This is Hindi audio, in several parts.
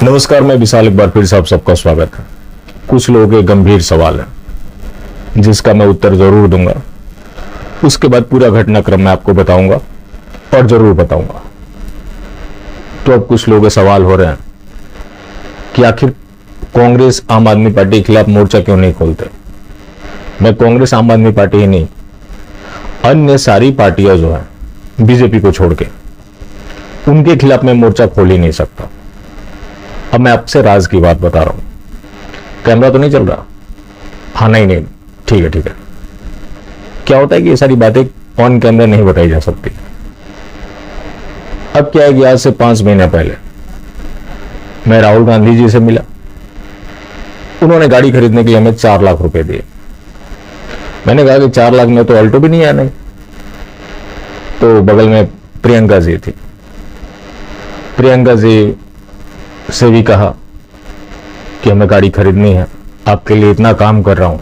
नमस्कार, मैं विशाल, एक बार फिर से आप सबका स्वागत है। कुछ लोगों के गंभीर सवाल है जिसका मैं उत्तर जरूर दूंगा। उसके बाद पूरा घटनाक्रम मैं आपको बताऊंगा और जरूर बताऊंगा। तो अब कुछ लोगों के सवाल हो रहे हैं कि आखिर कांग्रेस आम आदमी पार्टी के खिलाफ मोर्चा क्यों नहीं खोलते। मैं कांग्रेस आम आदमी पार्टी ही नहीं, अन्य सारी पार्टियां जो है बीजेपी को छोड़ के, उनके खिलाफ मैं मोर्चा खोल ही नहीं सकता। अब मैं आपसे राज की बात बता रहा हूं। कैमरा तो नहीं चल रहा? हाँ, नहीं, ठीक है। क्या होता है कि ये सारी बातें ऑन कैमरा नहीं बताई जा सकती। अब क्या है कि आज से 5 महीने पहले मैं राहुल गांधी जी से मिला। उन्होंने गाड़ी खरीदने के लिए हमें 4 लाख रुपए दिए। मैंने कहा कि 4 लाख में तो अल्टो भी नहीं आना। तो बगल में प्रियंका जी थी। प्रियंका जी से भी कहा कि हमें गाड़ी खरीदनी है, आपके लिए इतना काम कर रहा हूं,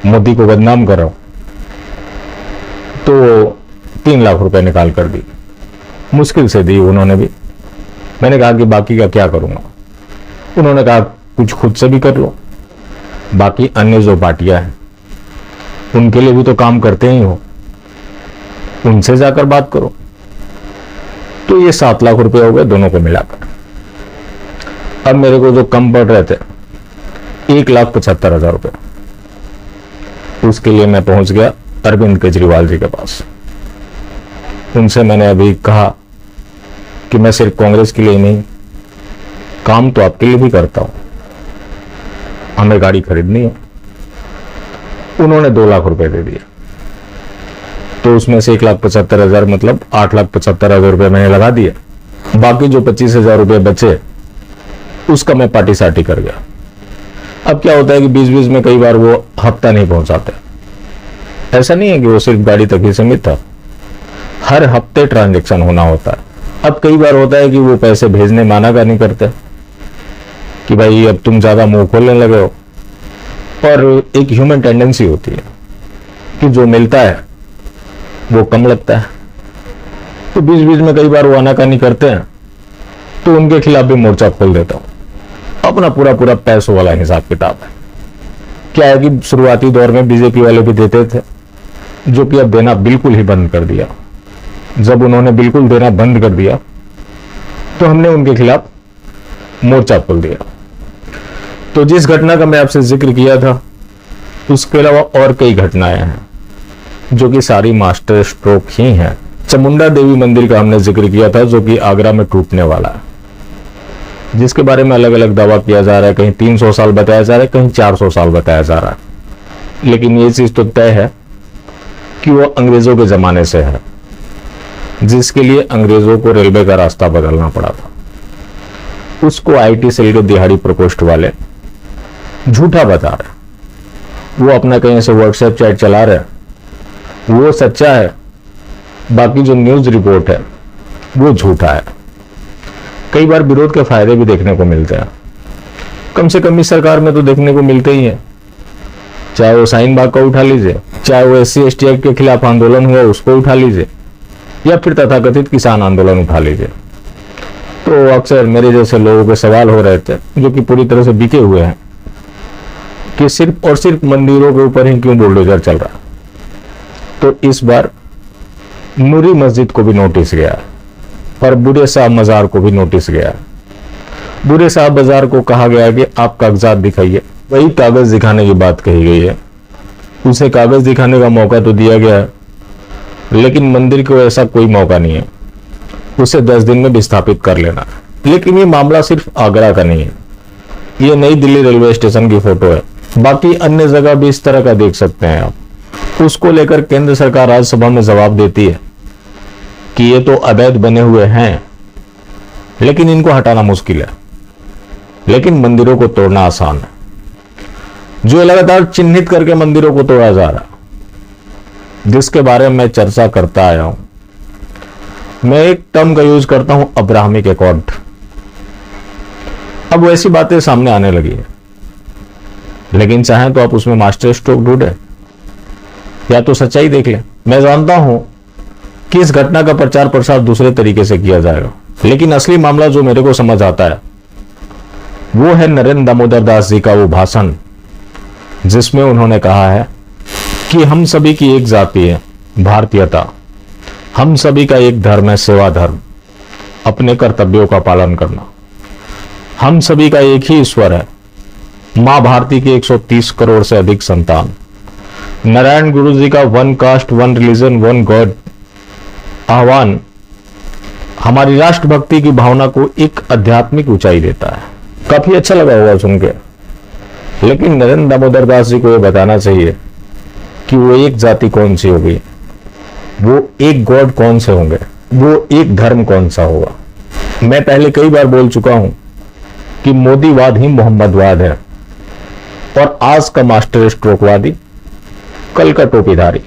मोदी को बदनाम कर रहा हूं। तो 3 लाख रुपए निकाल कर दी, मुश्किल से दी उन्होंने भी। मैंने कहा कि बाकी का क्या करूंगा। उन्होंने कहा कुछ खुद से भी कर लो, बाकी अन्य जो पार्टियां हैं उनके लिए भी तो काम करते ही हो, उनसे जाकर बात करो। तो ये 7 लाख रुपए हो गए दोनों को मिलाकर। अब मेरे को जो कम पड़ रहे थे 1,75,000 रुपए, उसके लिए मैं पहुंच गया अरविंद केजरीवाल जी के पास। उनसे मैंने अभी कहा कि मैं सिर्फ कांग्रेस के लिए नहीं, काम तो आपके लिए भी करता हूं, हमें गाड़ी खरीदनी है। उन्होंने 2 लाख रुपए दे दिए। तो उसमें से 1,75,000 मतलब 8,75,000 रुपए मैंने लगा दिए। बाकी जो 25,000 रुपए बचे उसका मैं पार्टी साटी कर गया। अब क्या होता है कि बीच में कई बार वो हफ्ता नहीं पहुंचाते। ऐसा नहीं है कि वो सिर्फ गाड़ी तक ही सीमित था, हर हफ्ते ट्रांजैक्शन होना होता है। अब कई बार होता है कि वो पैसे भेजने माना का नहीं करते कि भाई अब तुम ज्यादा मुंह खोलने लगे हो। और एक ह्यूमन टेंडेंसी होती है कि जो मिलता है वो कम लगता है। तो बीच में कई बार वो आनाकानी करते हैं, तो उनके खिलाफ भी मोर्चा खोल देता हूं। अपना पूरा पैसों वाला हिसाब किताब है। क्या है कि शुरुआती दौर में बीजेपी वाले भी देते थे, जो कि अब देना बिल्कुल ही बंद कर दिया। जब उन्होंने बिल्कुल देना बंद कर दिया तो हमने उनके खिलाफ मोर्चा खोल दिया। तो जिस घटना का मैं आपसे जिक्र किया था, उसके अलावा और कई घटनाएं हैं जो कि सारी मास्टर स्ट्रोक ही हैं। चामुंडा देवी मंदिर का हमने जिक्र किया था, जो कि आगरा में टूटने वाला है, जिसके बारे में अलग अलग दावा किया जा रहा है। कहीं 300 साल बताया जा रहा है, कहीं 400 साल बताया जा रहा है। लेकिन ये चीज तो तय है कि वो अंग्रेजों के जमाने से है, जिसके लिए अंग्रेजों को रेलवे का रास्ता बदलना पड़ा था। उसको आईटी सेल के दिहाड़ी प्रकोष्ठ वाले झूठा बता रहे। वो अपना कहीं से व्हाट्सएप चैट चला रहे, वो सच्चा है, बाकी जो न्यूज रिपोर्ट है वो झूठा है। कई बार विरोध के फायदे भी देखने को मिलते हैं, कम से कम इस सरकार में तो देखने को मिलते ही हैं। चाहे वो शाहीन बाग का उठा लीजिए, चाहे वो SC ST एक्ट के खिलाफ आंदोलन हुआ उसको उठा लीजिए, या फिर तथाकथित किसान आंदोलन उठा लीजिए। तो अक्सर मेरे जैसे लोगों के सवाल हो रहे थे, जो कि पूरी तरह से बिके हुए हैं, कि सिर्फ और सिर्फ मंदिरों के ऊपर ही क्यों बुलडोजर चल रहा। तो इस बार नूरी मस्जिद को भी नोटिस गया और बूढ़े साहब मजार को भी नोटिस गया। बूढ़े साहब बाजार को कहा गया कि आप कागजात दिखाइए। वही कागज दिखाने की बात कही गई है। उसे कागज दिखाने का मौका तो दिया गया है, लेकिन मंदिर को ऐसा कोई मौका नहीं है, उसे 10 दिन में विस्थापित कर लेना। लेकिन ये मामला सिर्फ आगरा का नहीं है, ये नई दिल्ली रेलवे स्टेशन की फोटो है। बाकी अन्य जगह भी इस तरह का देख सकते हैं आप। उसको लेकर केंद्र सरकार राज्यसभा में जवाब देती है कि ये तो अवैध बने हुए हैं, लेकिन इनको हटाना मुश्किल है, लेकिन मंदिरों को तोड़ना आसान है। जो लगातार चिन्हित करके मंदिरों को तोड़ा जा रहा, जिसके बारे में मैं चर्चा करता आया हूं। मैं एक टर्म का यूज करता हूं, अब्राहमिक एकॉर्ड। अब वैसी बातें सामने आने लगी है, लेकिन चाहें तो आप उसमें मास्टर स्ट्रोक ढूंढे या तो सच्चाई देख ले। मैं जानता हूं कि इस घटना का प्रचार प्रसार दूसरे तरीके से किया जाएगा, लेकिन असली मामला जो मेरे को समझ आता है वो है नरेंद्र दामोदर दास जी का वो भाषण जिसमें उन्होंने कहा है कि हम सभी की एक जाति है भारतीयता, हम सभी का एक धर्म है सेवा धर्म, अपने कर्तव्यों का पालन करना, हम सभी का एक ही ईश्वर है, मां भारती की 130 करोड़ से अधिक संतान, नारायण गुरु जी का one cast one religion one God आह्वान हमारी राष्ट्रभक्ति की भावना को एक आध्यात्मिक ऊंचाई देता है। काफी अच्छा लगा होगा सुन के, लेकिन नरेंद्र दामोदर दास जी को यह बताना चाहिए कि वो एक जाति कौन सी होगी, वो एक गॉड कौन से होंगे, वो एक धर्म कौन सा होगा। मैं पहले कई बार बोल चुका हूं कि मोदीवाद ही मोहम्मदवाद है और आज का मास्टर स्ट्रोकवादी कल का टोपीधारी,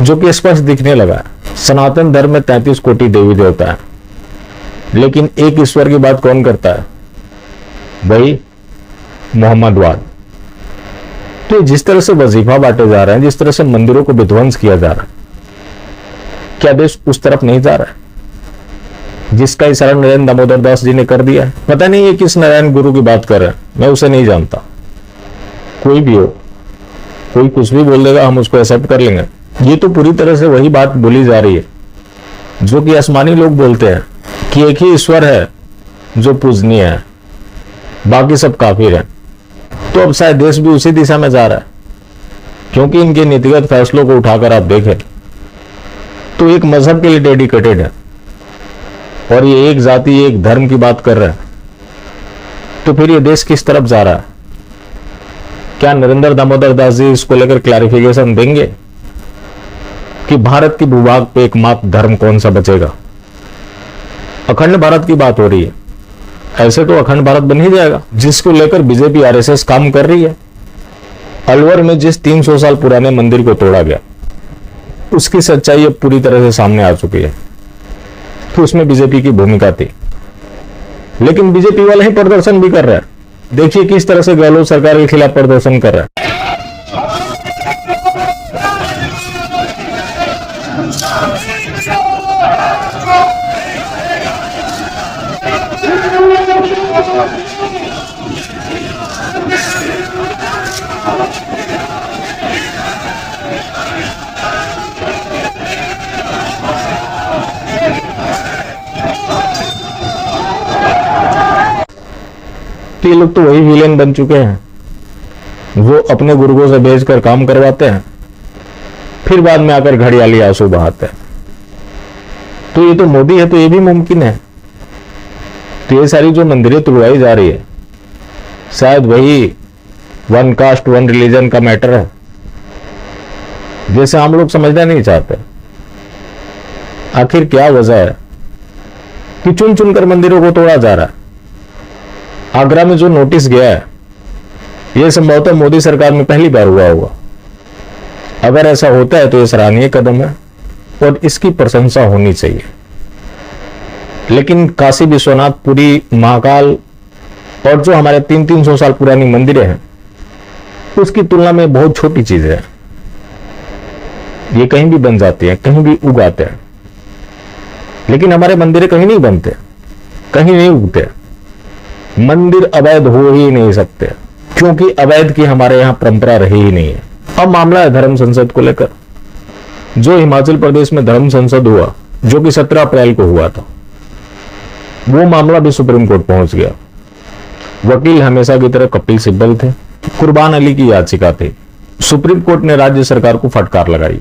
जो कि स्पष्ट दिखने लगा है। सनातन धर्म में 33 कोटि देवी देवता है, लेकिन एक ईश्वर की बात कौन करता है, वही मोहम्मदवाद। तो जिस तरह से वजीफा बांटे जा रहे हैं, जिस तरह से मंदिरों को विध्वंस किया जा रहा है, क्या देश उस तरफ नहीं जा रहा है जिसका इशारा नरेंद्र दामोदर दास जी ने कर दिया है? पता नहीं ये किस नारायण गुरु की बात कर रहे हैं, मैं उसे नहीं जानता। कोई भी हो, कोई कुछ भी बोल देगा, हम उसको एक्सेप्ट कर लेंगे। ये तो पूरी तरह से वही बात बोली जा रही है जो कि आसमानी लोग बोलते हैं कि एक ही ईश्वर है जो पूजनीय है, बाकी सब काफिर है। तो अब शायद देश भी उसी दिशा में जा रहा है, क्योंकि इनके नीतिगत फैसलों को उठाकर आप देखें तो एक मजहब के लिए डेडिकेटेड है और ये एक जाति एक धर्म की बात कर रहा है। तो फिर ये देश किस तरफ जा रहा है? क्या नरेंद्र दामोदर दास जी इसको लेकर क्लैरिफिकेशन देंगे कि भारत की भूभाग पे एकमात्र धर्म कौन सा बचेगा? अखंड भारत की बात हो रही है, ऐसे तो अखंड भारत बन ही जाएगा, जिसको लेकर बीजेपी आरएसएस काम कर रही है। अलवर में जिस 300 साल पुराने मंदिर को तोड़ा गया, उसकी सच्चाई अब पूरी तरह से सामने आ चुकी है। तो उसमें बीजेपी की भूमिका थी, लेकिन बीजेपी वाले ही प्रदर्शन भी कर रहे हैं। देखिए किस तरह से गहलोत सरकार के खिलाफ प्रदर्शन कर रहा है। ये लोग तो वही विलेन बन चुके हैं जो अपने गुर्गों से भेजकर काम करवाते हैं, फिर बाद में आकर घड़ियाली आंसू बहाते हैं। तो ये तो मोदी है, तो ये भी मुमकिन है। तो ये सारी जो मंदिरें तुड़वाई जा रही है, शायद वही वन कास्ट वन रिलीजन का मैटर है, जैसे हम लोग समझना नहीं चाहते। आखिर क्या वजह है कि चुन चुनकर मंदिरों को तोड़ा जा रहा है? आगरा में जो नोटिस गया है, यह संभवतः मोदी सरकार में पहली बार हुआ होगा। अगर ऐसा होता है तो यह सराहनीय कदम है और इसकी प्रशंसा होनी चाहिए। लेकिन काशी विश्वनाथ, पुरी, महाकाल और जो हमारे 300 साल पुरानी मंदिरें हैं, उसकी तुलना में बहुत छोटी चीज है। ये कहीं भी बन जाती है, कहीं भी उग आते हैं, लेकिन हमारे मंदिरें कहीं नहीं बनते, कहीं नहीं उगते। मंदिर अवैध हो ही नहीं सकते, क्योंकि अवैध की हमारे यहां परंपरा रही ही नहीं है। अब मामला है धर्म संसद को लेकर। जो हिमाचल प्रदेश में धर्म संसद हुआ, जो कि 17 अप्रैल को हुआ था, वो मामला भी सुप्रीम कोर्ट पहुंच गया। वकील हमेशा की तरह कपिल सिब्बल थे, कुर्बान अली की याचिका थी। सुप्रीम कोर्ट ने राज्य सरकार को फटकार लगाई।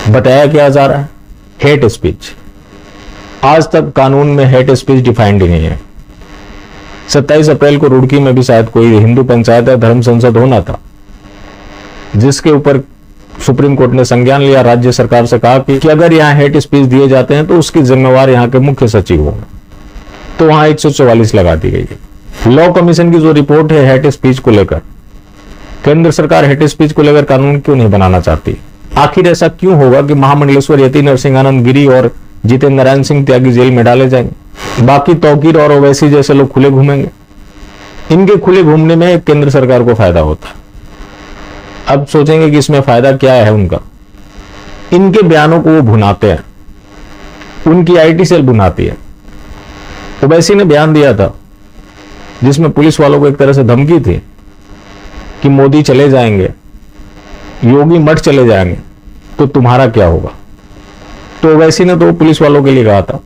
बताया क्या जा रहा है? Hate speech. आज तक कानून में हेट स्पीच डिफाइंड ही नहीं है। 27 अप्रैल को रुड़की में भी शायद कोई हिंदू पंचायत या धर्म संसद होना था, जिसके ऊपर सुप्रीम कोर्ट ने संज्ञान लिया। राज्य सरकार से कहा कि अगर यहाँ हेट स्पीच दिए जाते हैं तो उसकी जिम्मेवार यहाँ के मुख्य सचिव होंगे। तो वहां 144 लगा दी गई है। लॉ कमीशन की जो रिपोर्ट है हेट स्पीच को लेकर, केंद्र सरकार हेट स्पीच को लेकर कानून क्यों नहीं बनाना चाहती? आखिर ऐसा क्यों होगा कि महामंडलेश्वर यति नरसिंहानंद गिरी और जितेंद्र नारायण सिंह त्यागी जेल में डाले जाएंगे, बाकी तौकीर और ओवैसी जैसे लोग खुले घूमेंगे? इनके खुले घूमने में केंद्र सरकार को फायदा होता। अब सोचेंगे कि इसमें फायदा क्या है उनका। इनके बयानों को वो भुनाते हैं, उनकी आईटी सेल भुनाती है। ओवैसी ने बयान दिया था जिसमें पुलिस वालों को एक तरह से धमकी थी कि मोदी चले जाएंगे, योगी मठ चले जाएंगे तो तुम्हारा क्या होगा। तो ओवैसी ने तो पुलिस वालों के लिए कहा था,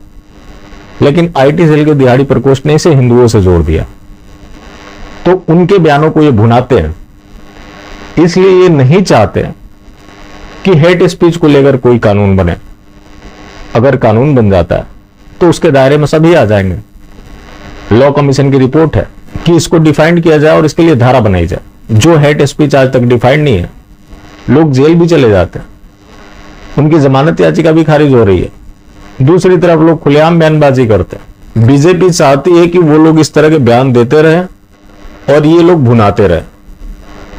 लेकिन आईटी सेल के दिहाड़ी प्रकोष्ठ ने इसे हिंदुओं से जोड़ दिया। तो उनके बयानों को ये भुनाते हैं, इसलिए ये नहीं चाहते कि हेट स्पीच को लेकर कोई कानून बने। अगर कानून बन जाता है तो उसके दायरे में सभी आ जाएंगे। लॉ कमीशन की रिपोर्ट है कि इसको डिफाइंड किया जाए और इसके लिए धारा बनाई जाए। जो हेट स्पीच आज तक डिफाइंड नहीं है, लोग जेल भी चले जाते हैं, उनकी जमानत याचिका भी खारिज हो रही है। दूसरी तरफ लोग खुलेआम बयानबाजी करते हैं। बीजेपी चाहती है कि वो लोग इस तरह के बयान देते रहे और ये लोग भुनाते रहे।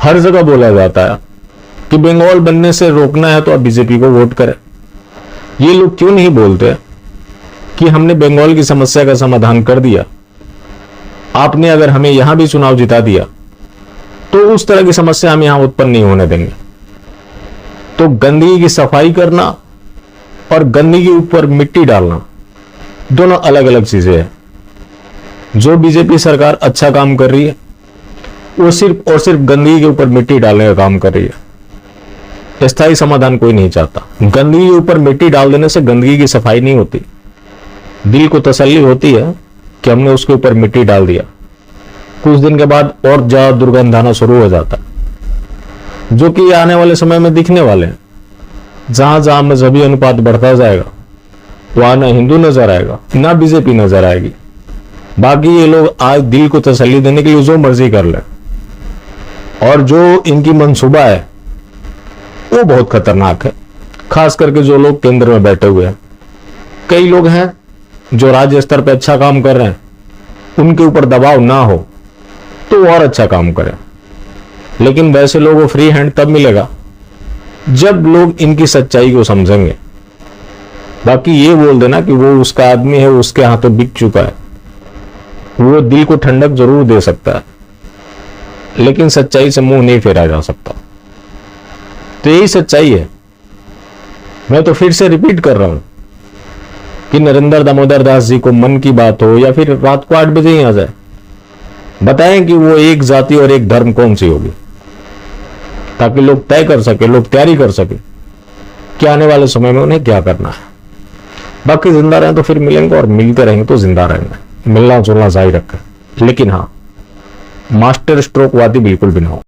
हर जगह बोला जाता है कि बंगाल बनने से रोकना है तो आप बीजेपी को वोट करें। ये लोग क्यों नहीं बोलते कि हमने बंगाल की समस्या का समाधान कर दिया, आपने अगर हमें यहां भी चुनाव जिता दिया तो उस तरह की समस्या हम यहां उत्पन्न नहीं होने देंगे। तो गंदगी की सफाई करना और गंदगी के ऊपर मिट्टी डालना दोनों अलग अलग चीजें हैं। जो बीजेपी सरकार अच्छा काम कर रही है वो सिर्फ और सिर्फ गंदगी के ऊपर मिट्टी डालने का काम कर रही है। स्थायी समाधान कोई नहीं चाहता। गंदगी के ऊपर मिट्टी डाल देने से गंदगी की सफाई नहीं होती। दिल को तसल्ली होती है कि हमने उसके ऊपर मिट्टी डाल दिया, कुछ दिन के बाद और ज्यादा दुर्गंध आना शुरू हो जाता है, जो कि आने वाले समय में दिखने वाले हैं। जहां जहां मजहबी अनुपात बढ़ता जाएगा वहां ना हिंदू नजर आएगा ना बीजेपी नजर आएगी। बाकी ये लोग आज दिल को तसल्ली देने के लिए जो मर्जी कर ले, और जो इनकी मंसूबा है वो बहुत खतरनाक है। खास करके जो लोग केंद्र में बैठे हुए हैं, कई लोग हैं जो राज्य स्तर पर अच्छा काम कर रहे हैं, उनके ऊपर दबाव ना हो तो और अच्छा काम करें। लेकिन वैसे लोगों को फ्री हैंड तब मिलेगा जब लोग इनकी सच्चाई को समझेंगे। बाकी ये बोल देना कि वो उसका आदमी है, उसके हाथों बिक चुका है, वो दिल को ठंडक जरूर दे सकता है, लेकिन सच्चाई से मुंह नहीं फेरा जा सकता। तो यही सच्चाई है। मैं तो फिर से रिपीट कर रहा हूं कि नरेंद्र दामोदर दास जी को मन की बात हो या फिर रात को 8 बजे ही आ जाए, बताएं कि वो एक जाति और एक धर्म कौन सी होगी, ताकि लोग तय कर सके, लोग तैयारी कर सके कि आने वाले समय में उन्हें क्या करना है। बाकी जिंदा रहें तो फिर मिलेंगे, और मिलते रहेंगे तो जिंदा रहेंगे। मिलना जुलना जारी रखें, लेकिन हाँ, मास्टर स्ट्रोक वादी बिल्कुल भी ना हो।